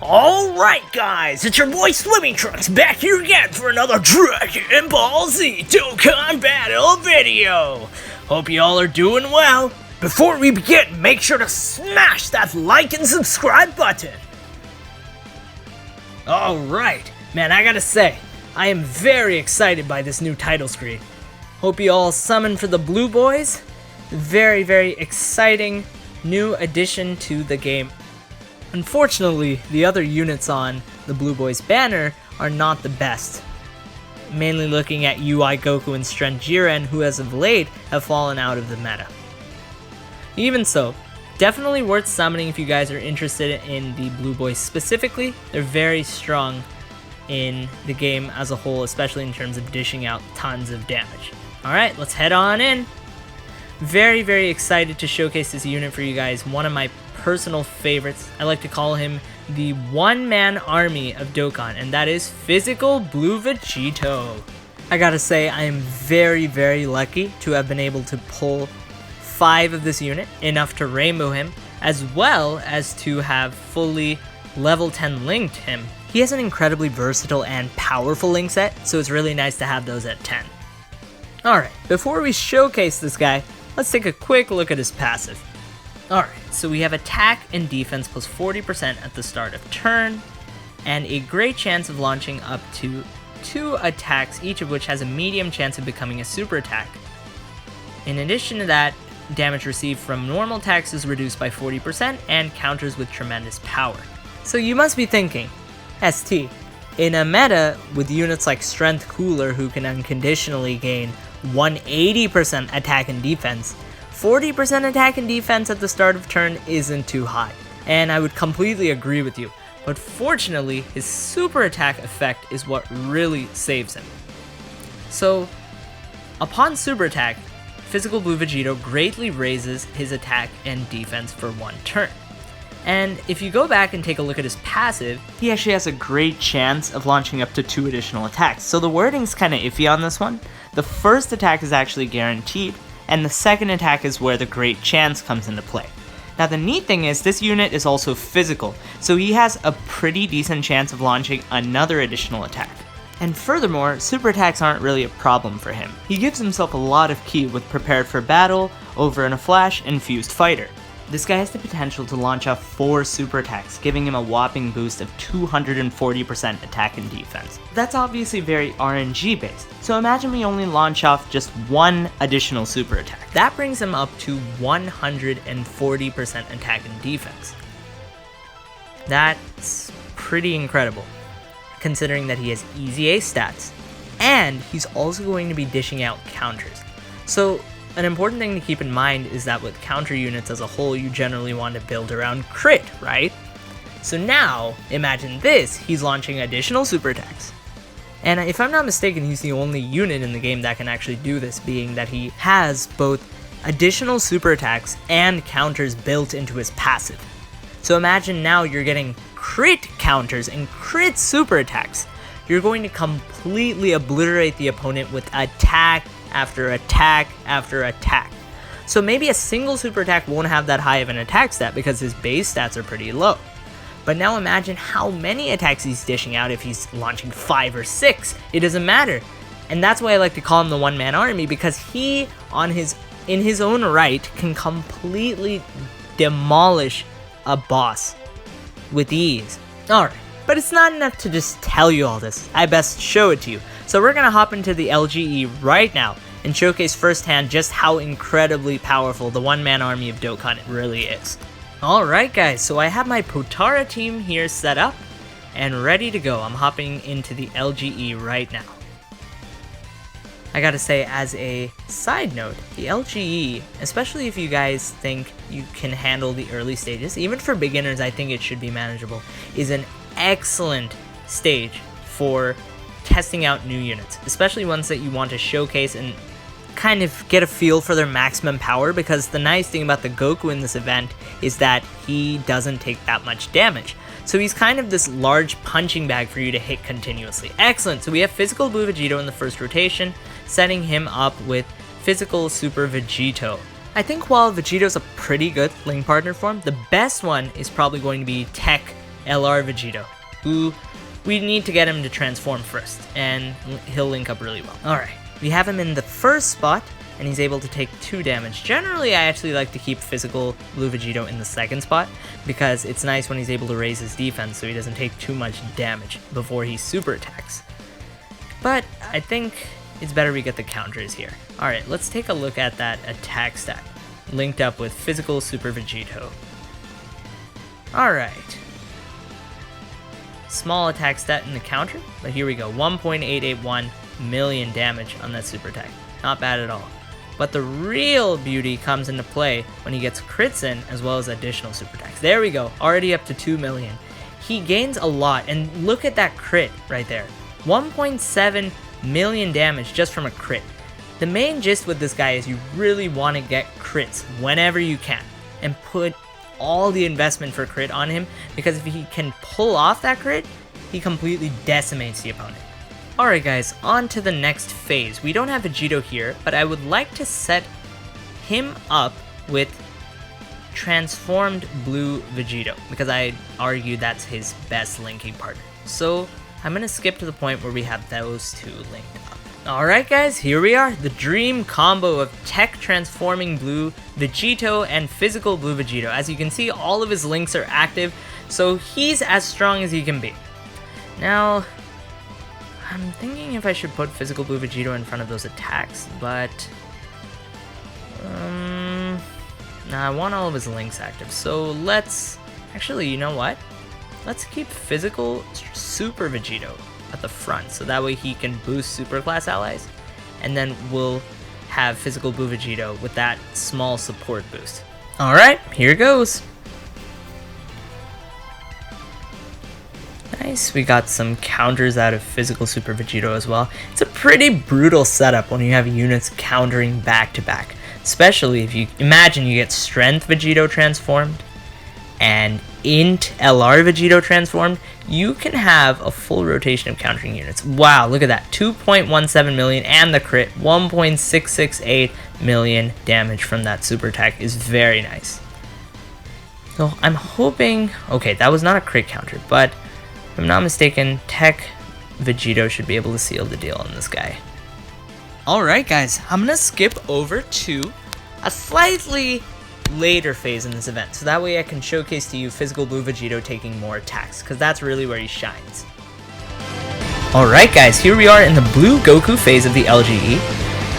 Alright guys, it's your boy Swimming Trunks back here again for another Dragon Ball Z Dokkan Battle video. Hope you all are doing well. Before we begin, make sure to smash that like and subscribe button. Alright, man, I gotta say, I am very excited by this new title screen. Hope you all summon for the Blue Boys. Very exciting new addition to the game. Unfortunately, the other units on the Blue Boys banner are not the best. Mainly looking at UI Goku and Strength Jiren, who as of late have fallen out of the meta. Even so, definitely worth summoning if you guys are interested in the Blue Boys specifically. They're very strong in the game as a whole, especially in terms of dishing out tons of damage. Alright, let's head on in. Very excited to showcase this unit for you guys. One of my personal favorites. I like to call him the one-man army of Dokkan, and that is Physical Blue Vegito. I gotta say, I am very lucky to have been able to pull 5 of this unit, enough to rainbow him, as well as to have fully level 10 linked him. He has an incredibly versatile and powerful link set, so it's really nice to have those at 10. Alright, before we showcase this guy, let's take a quick look at his passive. Alright, so we have attack and defense plus 40% at the start of turn, and a great chance of launching up to 2 attacks, each of which has a medium chance of becoming a super attack. In addition to that, damage received from normal attacks is reduced by 40% and counters with tremendous power. So you must be thinking, ST, in a meta with units like Strength Cooler who can unconditionally gain 180% attack and defense, 40% attack and defense at the start of turn isn't too high, and I would completely agree with you, but fortunately his super attack effect is what really saves him. So, upon super attack, Physical Blue Vegito greatly raises his attack and defense for 1 turn. And if you go back and take a look at his passive, he actually has a great chance of launching up to 2 additional attacks, so the wording's kinda iffy on this one. The first attack is actually guaranteed, and the second attack is where the great chance comes into play. Now the neat thing is this unit is also physical, so he has a pretty decent chance of launching another additional attack. And furthermore, super attacks aren't really a problem for him. He gives himself a lot of ki with Prepared for Battle, Over in a Flash, and Fused Fighter. This guy has the potential to launch off 4 super attacks, giving him a whopping boost of 240% attack and defense. That's obviously very RNG based, so imagine we only launch off just 1 additional super attack. That brings him up to 140% attack and defense. That's pretty incredible, considering that he has easy ace stats, and he's also going to be dishing out counters. So an important thing to keep in mind is that with counter units as a whole, you generally want to build around crit, right? So now, imagine this, he's launching additional super attacks. And if I'm not mistaken, he's the only unit in the game that can actually do this, being that he has both additional super attacks and counters built into his passive. So imagine now you're getting crit counters and crit super attacks. You're going to completely obliterate the opponent with attack after attack after attack. So maybe a single super attack won't have that high of an attack stat because his base stats are pretty low. But now imagine how many attacks he's dishing out if he's launching 5 or 6. It doesn't matter. And that's why I like to call him the one-man army, because he, in his own right, can completely demolish a boss with ease. Alright, but it's not enough to just tell you all this. I best show it to you. So we're gonna hop into the LGE right now and showcase firsthand just how incredibly powerful the one-man army of Dokkan really is. Alright guys, so I have my Potara team here set up and ready to go. I'm hopping into the LGE right now. I gotta say, as a side note, the LGE, especially if you guys think you can handle the early stages, even for beginners I think it should be manageable, is an excellent stage for testing out new units, especially ones that you want to showcase and kind of get a feel for their maximum power, because the nice thing about the Goku in this event is that he doesn't take that much damage. So he's kind of this large punching bag for you to hit continuously. Excellent, so we have Physical Blue Vegito in the first rotation, setting him up with Physical Super Vegito. I think while Vegito's a pretty good link partner for him, the best one is probably going to be Tech LR Vegito, who we need to get him to transform first, and he'll link up really well. Alright, we have him in the first spot, and he's able to take 2 damage. Generally, I actually like to keep physical Blue Vegito in the second spot, because it's nice when he's able to raise his defense so he doesn't take too much damage before he super attacks. But I think it's better we get the counters here. Alright, let's take a look at that attack stat, linked up with physical Super Vegito. Alright. Small attack stat in the counter, but here we go. 1.881 million damage on that super attack. Not bad at all. But the real beauty comes into play when he gets crits in as well as additional super attacks. There we go, already up to 2 million. He gains a lot, and look at that crit right there. 1.7 million damage just from a crit. The main gist with this guy is you really want to get crits whenever you can and put all the investment for crit on him, because if he can pull off that crit, he completely decimates the opponent. Alright guys, on to the next phase. We don't have Vegito here, but I would like to set him up with transformed Blue Vegito, because I argue that's his best linking partner. So I'm going to skip to the point where we have those two linked up. Alright guys, here we are, the dream combo of tech transforming Blue Vegito and physical Blue Vegito. As you can see, all of his links are active, so he's as strong as he can be. Now, I'm thinking if I should put physical Blue Vegito in front of those attacks, but nah, I want all of his links active, so let's, actually, you know what? Let's keep physical Super Vegito at the front, so that way he can boost superclass allies, and then we'll have physical Blue Vegito with that small support boost. Alright, here goes. Nice, we got some counters out of physical Super Vegito as well. It's a pretty brutal setup when you have units countering back to back, especially if you imagine you get Strength Vegito transformed and Int LR Vegito transformed. You can have a full rotation of countering units. Wow, look at that. 2.17 million and the crit. 1.668 million damage from that super attack is very nice. So I'm hoping, okay, that was not a crit counter, but if I'm not mistaken, Tech Vegito should be able to seal the deal on this guy. Alright guys, I'm gonna skip over to a slightly later phase in this event, so that way I can showcase to you physical Blue Vegito taking more attacks, because that's really where he shines. Alright guys, here we are in the Blue Goku phase of the LGE.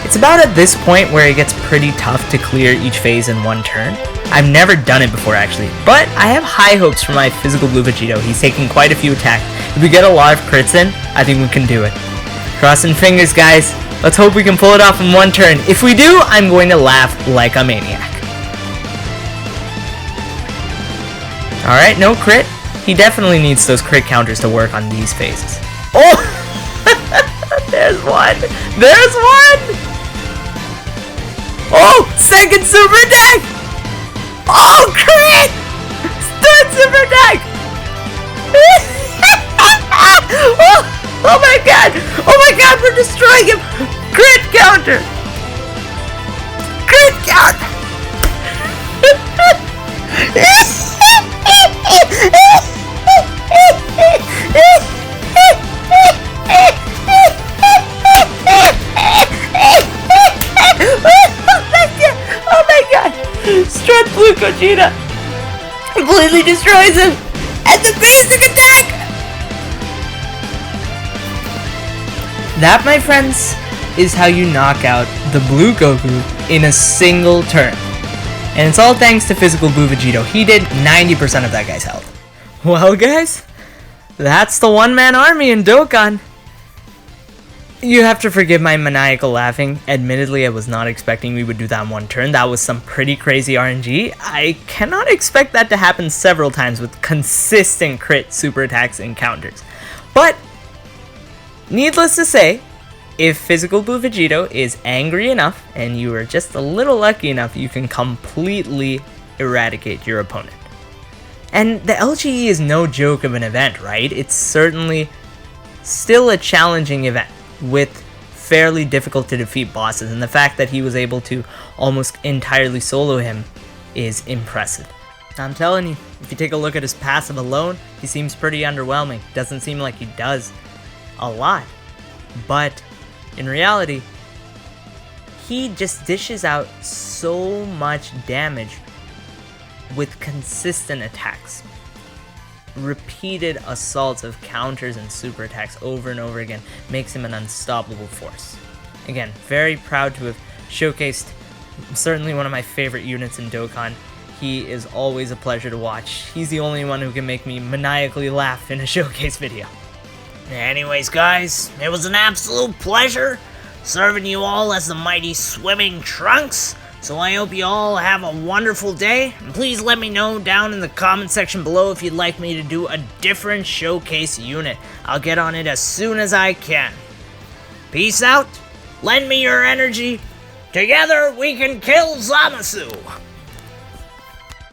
It's about at this point where it gets pretty tough to clear each phase in one turn. I've never done it before actually, but I have high hopes for my physical Blue Vegito. He's taking quite a few attacks. If we get a lot of crits in, I think we can do it. Crossing fingers guys, let's hope we can pull it off in one turn. If we do, I'm going to laugh like a maniac. Alright, no crit. He definitely needs those crit counters to work on these phases. Oh! There's one! There's one! Oh! Second super attack! Oh, crit! Third super attack! Oh my god! Oh my god, we're destroying him! Crit counter! Crit counter! Oh my god! Strength Blue Vegeta completely destroys him at the basic attack! That, my friends, is how you knock out the Blue Goku in a single turn. And it's all thanks to physical Blue Vegito. He did 90% of that guy's health. Well guys, that's the one-man army in Dokkan. You have to forgive my maniacal laughing. Admittedly, I was not expecting we would do that in one turn. That was some pretty crazy RNG. I cannot expect that to happen several times with consistent crit super attacks and counters. But, needless to say, if physical Blue Vegito is angry enough and you are just a little lucky enough, you can completely eradicate your opponent. And the LGE is no joke of an event, right? It's certainly still a challenging event with fairly difficult to defeat bosses, and the fact that he was able to almost entirely solo him is impressive. I'm telling you, if you take a look at his passive alone, he seems pretty underwhelming. Doesn't seem like he does a lot. But in reality, he just dishes out so much damage with consistent attacks. Repeated assaults of counters and super attacks over and over again makes him an unstoppable force. Again, very proud to have showcased certainly one of my favorite units in Dokkan. He is always a pleasure to watch. He's the only one who can make me maniacally laugh in a showcase video. Anyways, guys, it was an absolute pleasure serving you all as the mighty swimming Trunks. So I hope you all have a wonderful day. And please let me know down in the comment section below if you'd like me to do a different showcase unit. I'll get on it as soon as I can. Peace out. Lend me your energy. Together we can kill Zamasu.